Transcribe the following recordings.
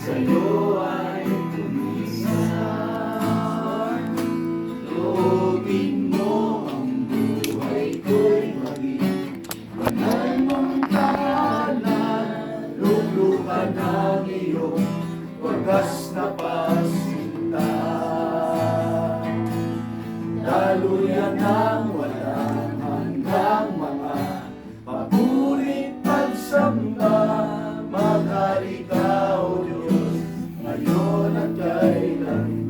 sa'yo ay kumisan. Loobin mo ang buhay ko'y maging banal mong tahanan. Luglukan ang iyong wagas na pasinta. Daluyan ng walang hanggang mga paburit pagsamba. Maghari ka, O Diyos, ngayon at kailanman.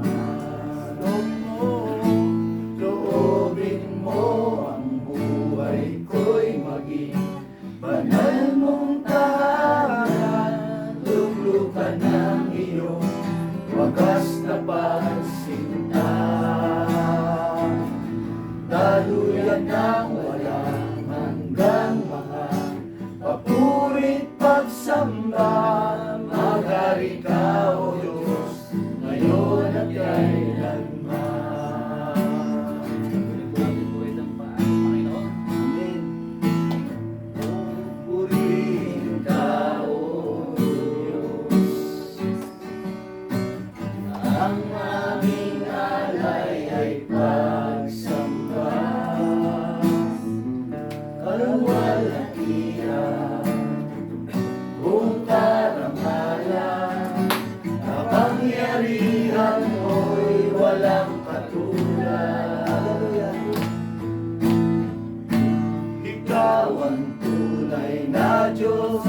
Loobin mo ang buhay ko'y maging banal mong tahanan. Luglukan ng iyong wagas na pagsinta. Daluyan ng walang hanggang mga papurit pagsamba. Maghari ka, O Diyos, ngayon at kailanman. Amen. Purihin ka, O Diyos. Ang aming alay ay pagsamba. Kaluwalhatian, buong karangalan, kapangyarihan mo'y walang katulad. Ikaw ang tunay na Diyos,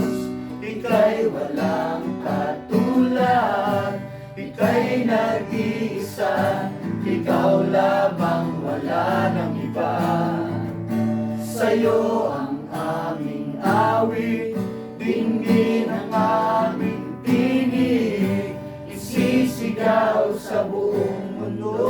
ika'y walang katulad. Ika'y nag-iisa, ikaw lamang, wala nang iba. Sa'yo ang aming awit, dinggin ang aming tinig, isisigaw sa buong mundo.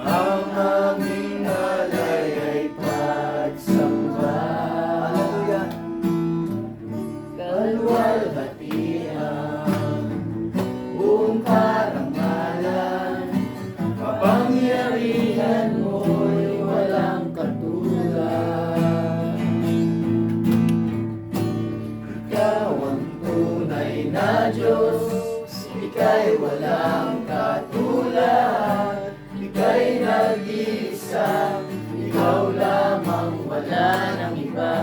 Ang aming alay ay pagsamba. Kaluwalhatian, buong karangalan, kapangyarihan mo'y walang katulad. Ikaw ang tunay na Diyos, ika'y walang katulad. Ika'y nag-iisa, ikaw lamang, wala nang iba.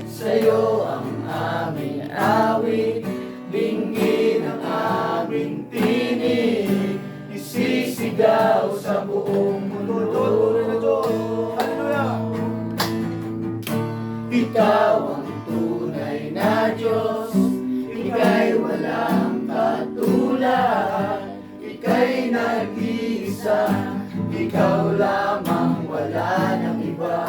Sa'yo ang aming awit, dinggin ang aming tinig, isisigaw sa buong mundo. Ikaw ang tunay na Diyos, ika'y walang katulad. Ika'y nag-iisa, ikaw lamang, wala nang iba.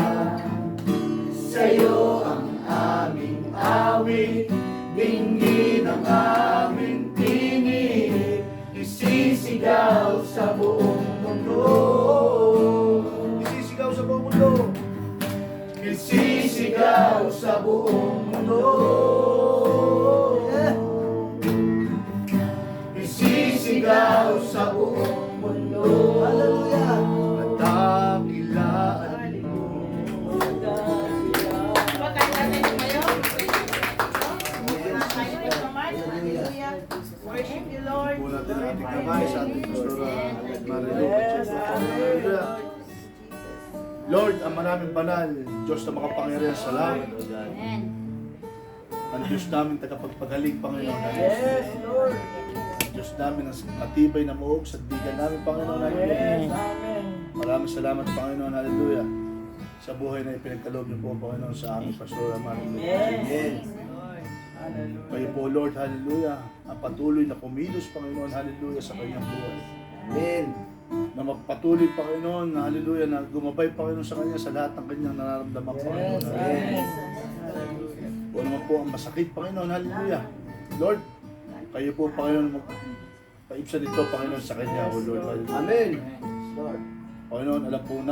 Sa'yo ang aming awit, dinggin ang aming tinig, isisigaw sa buong mundo. Isisigaw sa buong mundo. Isisigaw sa buong mundo. Isisigaw sa buong mundo. Hallelujah. Dakilaan mo. Worship you, Lord. Mula din ang ating kamay sa ating pastora Marilu. Lord, ang maraming banal, Diyos na makapangyarihan sa lahat. Ang Diyos namin tagapagpagaling, Panginoon. Yes, Lord. Diyos namin ang matibay na muog sa digan namin, Panginoon. Yes, amen. Maraming salamat, Panginoon. Hallelujah. Sa buhay na ipinagkaloob niyo po, Panginoon, sa aming pastora Marilu. Yes. Hallelujah. Kayo po, Lord, hallelujah, ang patuloy na kumilos, Panginoon, hallelujah, sa kanyang buhay. Amen. Na magpatuloy, Panginoon, na hallelujah, na gumabay, Panginoon, sa kanya sa lahat ng kanyang nararamdaman, Panginoon. Yes, Hallelujah. amen. O naman po ang masakit, Panginoon, hallelujah. Lord, kayo po, Panginoon, paibsan ito, Panginoon, sa kanya, O Lord, hallelujah. Amen. Lord. Panginoon, alam po na